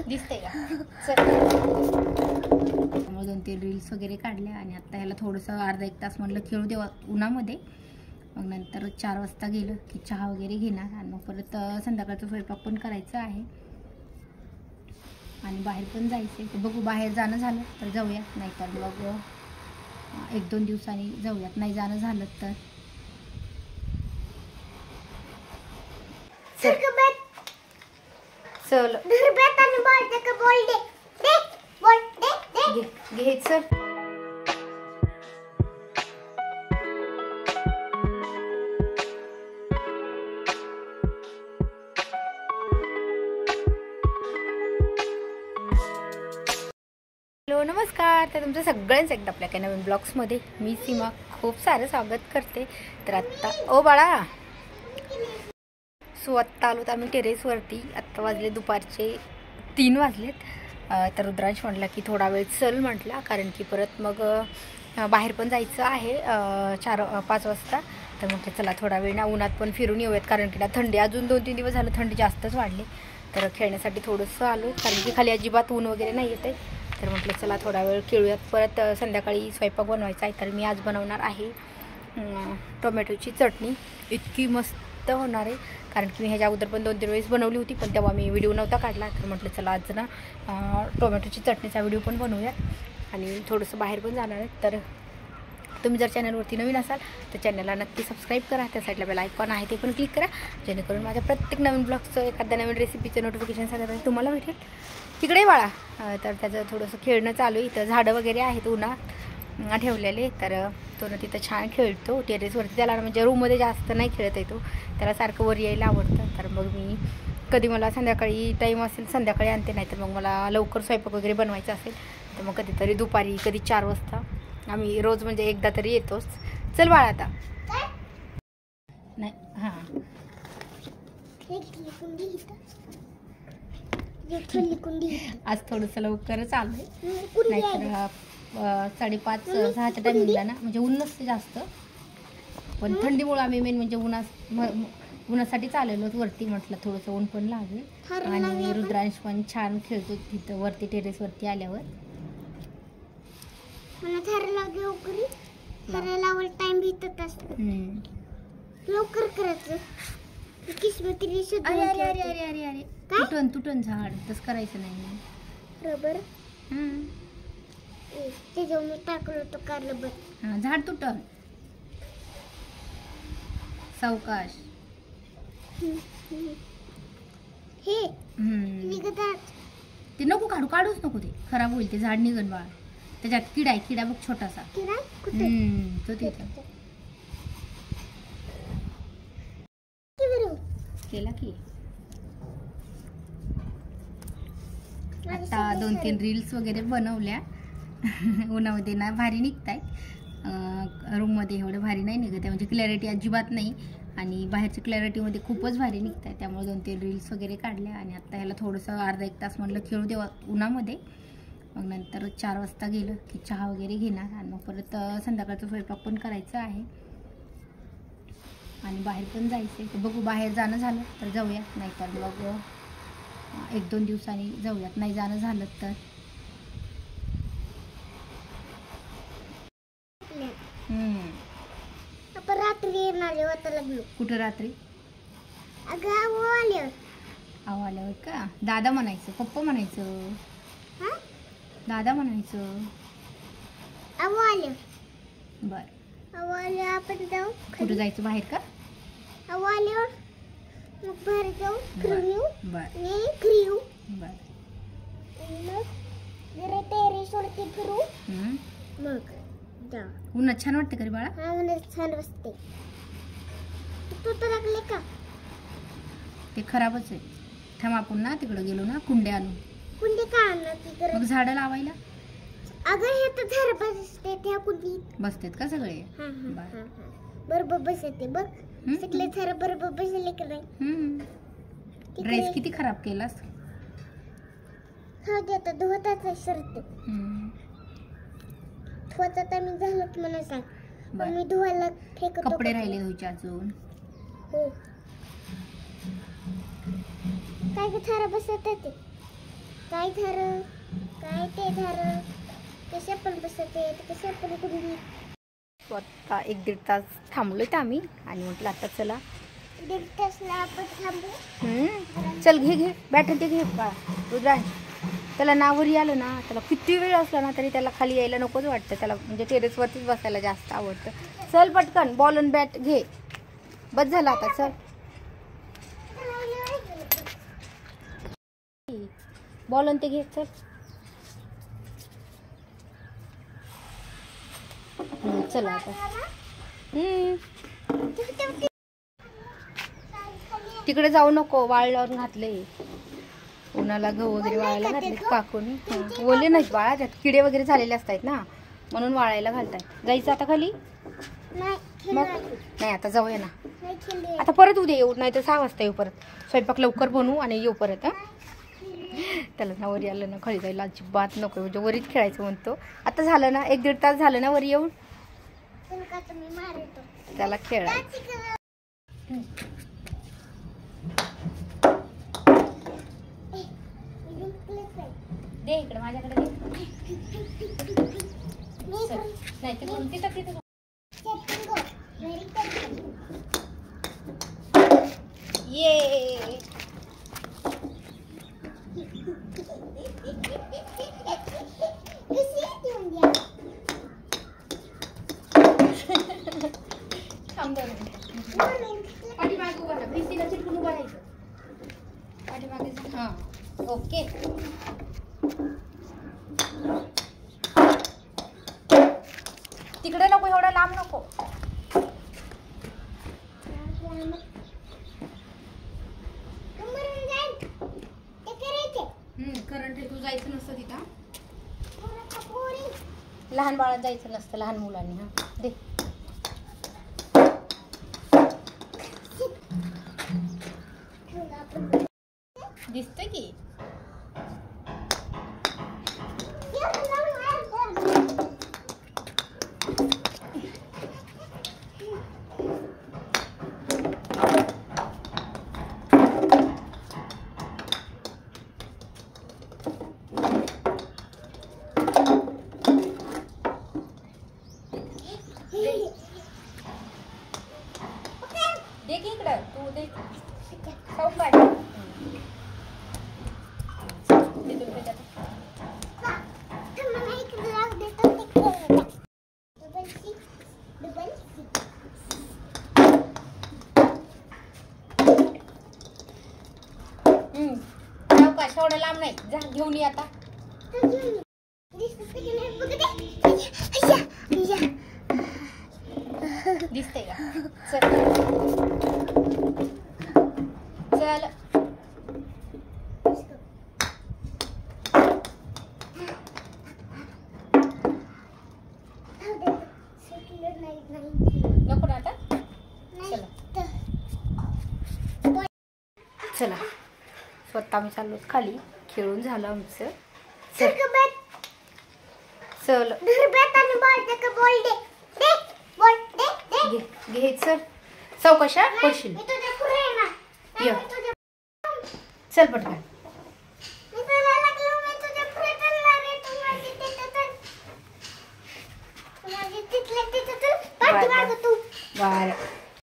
दिसते का? 2-3 रील्स वगैरे काढल्या आणि आता ह्याला थोडंसं अर्धा-1 तास म्हटलं खेळू देवा उन्हामध्ये. मग नंतर 4 वाजता गेलं की चहा वगैरे घेणार आणि मग परत संध्याकाळचा स्वयंपाक पण करायचा आहे आणि बाहेर पण जायचं आहे. बघू बाहेर जाणं झालं तर जाऊया, नाहीतर मग 1-2 दिवसांनी जाऊयात. नाही जाणं झालं तर चल घे सर. हॅलो नमस्कार. तर तुमचं सगळ्यांचं एकदा आपल्या काही नवीन ब्लॉग्समध्ये मी सीमा खूप सारं स्वागत करते. तर आत्ता ओ बाळा सो आत्ता आलो तर आम्ही टेरेसवरती. आत्ता वाजले दुपारचे 3 वाजलेत. तर रुद्रांश म्हटला की थोडा वेळ चल म्हटला, कारण की परत मग बाहेर पण जायचं आहे 4-5 वाजता. तर म्हटलं चला थोडा वेळ ना उन्हात पण फिरून येऊयात, कारण की ना थंडी अजून 2-3 दिवस झालं थंडी जास्तच वाढली. तर खेळण्यासाठी थोडंसं आलो, कारण की खाली अजिबात ऊन वगैरे नाही येते. तर म्हटलं चला थोडा वेळ खेळूयात. परत संध्याकाळी स्वयंपाक बनवायचा आहे. तर मी आज बनवणार आहे टोमॅटोची चटणी. इतकी मस्त होणार आहे, कारण की मी ह्याच्या अगोदर पण 2-3 वेळेस बनवली होती, पण तेव्हा मी व्हिडिओ नव्हता काढला. तर म्हटलं चला आज ना टोमॅटोची चटणीचा व्हिडिओ पण बनवूयात आणि थोडंसं बाहेर पण जाणार आहे. तर तुम्ही जर चॅनलवरती नवीन असाल तर चॅनलला नक्की सबस्क्राईब करा. त्या साईडला बेल आयकॉन आहे ते पण क्लिक करा, जेणेकरून माझ्या प्रत्येक नवीन ब्लॉगचं एखाद्या नवीन रेसिपीचं नोटिफिकेशन सगळं तुम्हाला भेटेल. तिकडे बाळा. तर त्याचं थोडंसं खेळणं चालू आहे. इथं झाडं वगैरे आहेत उन्हात ठेवलेले. तर तो ना तिथं छान खेळतो टेरेसवरती. त्याला म्हणजे रूममध्ये जास्त नाही खेळत येतो, त्याला सारखं वर यायला आवडतं. तर मग मी कधी मला संध्याकाळी टाईम असेल संध्याकाळी आणते, नाही तर मग मला लवकर स्वयंपाक वगैरे बनवायचा असेल तर मग कधीतरी दुपारी, कधी 4 वाजता. आम्ही रोज म्हणजे एकदा तरी येतोच. चल बाळा आता नाही. हां आज थोडंसं लवकरच आलं, नाहीतर 5:30-6च्या टायमिंगला ना म्हणजे ऊन नसते जास्त, पण थंडीमुळे आम्ही मेन म्हणजे उन्हासाठी चाललेलो वरती. म्हटलं थोडंसं ऊन पण लागेल. आणि रुद्रांश पण छान खेळतो तिथं वरती टेरेसवरती आल्यावर. लवकर करायचं. अरे तुटन झाड तसं करायचं नाही. रबर त्याच्यावर टाकलं होतं का रबर. हां झाड तुटन सावकाश. हे निघतात ते नको काढूच नको, ते खराब होईल. ते झाड निघन बाळा. त्याच्यात किडा बघ छोटासा. तो तिथं केला की. आता 2-3 रील्स वगैरे बनवल्या. उन्हामध्ये ना भारी निघताय. रूममध्ये एवढं भारी नाही निघत आहे, म्हणजे क्लॅरिटी अजिबात नाही आणि बाहेरच्या क्लॅरिटीमध्ये खूपच भारी निघत आहे. त्यामुळे 2-3 रील्स वगैरे काढल्या आणि आता ह्याला थोडंसं अर्धा-1 तास म्हटलं खेळू देवा उन्हामध्ये. मग नंतर 4 वाजता गेलं की चहा वगैरे घेणार आणि मग परत संध्याकाळचा स्वयंपाक पण करायचा आहे आणि बाहेर पण जायचं आहे. बघू बाहेर जाणं झालं तर जाऊया, नाहीतर मग 1-2 दिवसांनी जाऊयात. नाही जाणं झालं तर आपण रात्री येणार होता लागलो. कुठं रात्री? अगं आल्यावर का दादा म्हणायचं, पप्पा म्हणायचं, दादा म्हणायचं. बरं आपण जाऊ. कुठं जायचं बाहेर का? मग बाहेर जाऊ फिरून येऊ. बरं मग जरा टेरेसवरती फिरू. मग जाऊ. उन्हात छान वाटतं का रे बाळा? हा उन्हात छान वाटते. तू तर लागले का? ते खराबच आहे. थांब आपण ना तिकडं गेलो ना कुंड्या आणू. कुंडी का आणणार? मग झाडं लावायला. अगं हे तर झाड बसते त्या कुंडीत. बसतेत का सगळे? बरोबर बसते बघ. सगळे झाड बरोबर बसले का नाही? ड्रेस किती खराब केलास. धुवताच शर्ट धुवता मी झालं की मला सांग. मी धुवायला कपडे राहिले धुवायचे अजून. हो काय थारा बसत होते काय थार काय ते थार कशा पण बसते कशा पण कुठे आता 1-1.5 तास थांबलोय आम्ही आणि म्हटलं आता चला 1.5 तासला आपण थांबू. चल घे बॅटरी ते घे का रुद्रांश. त्याला नावरी आलं ना त्याला किती वेळ असला ना तरी त्याला खाली यायला नकोच वाटतं. त्याला म्हणजे टेरेसवरतीच बसायला जास्त आवडतं. चल पटकन बॉल आणि बॅट घे. बस झाला आता चल. बॉल आणि ते घे चल. चला आता तिकडे जाऊ नको. वाळल्यावर घातले उन्हाला गहू वगैरे वाळायला घातले काकूनी. ओले नाहीत बाळा त्यात किडे वगैरे झालेले असतात ना म्हणून वाळायला घालतात. जायचं आता खाली मग नाही आता जाऊया ना आता परत उद्या येऊ नाही तर 6 वाजता येऊ परत. स्वयंपाक लवकर बनवू आणि येऊ परत. त्याला ना वरी आलं ना खाली जायला अजिबात नको म्हणजे वरीच खेळायचं म्हणतो. आता झालं ना 1-1.5 तास झालं ना वरी येऊन त्याला खेळायचं. दे इकडे माझ्याकडे नाही तिथं ये पाठीमागे उभा राहा. भिंतीला चिटकून उभा राहायचं. पाठीमागे हां ओके. तिकडे नको एवढा लांब नको. करंट आहे तू जायचं नसतं तिथं. लहान बाळात जायचं नसतं लहान मुलांनी. हा दे दिसतंय की दे की इकडं तू दे खाऊ काय एवढं लांब नाही. जा घेऊन ये आता. दिसतंय का चल चल. नको ना आता चला चला. स्वतः आम्ही चाललो खाली. खेळून झालं आमचं. चल चल घे चल. चौकशा पडशील. ये चल पटकन. बाय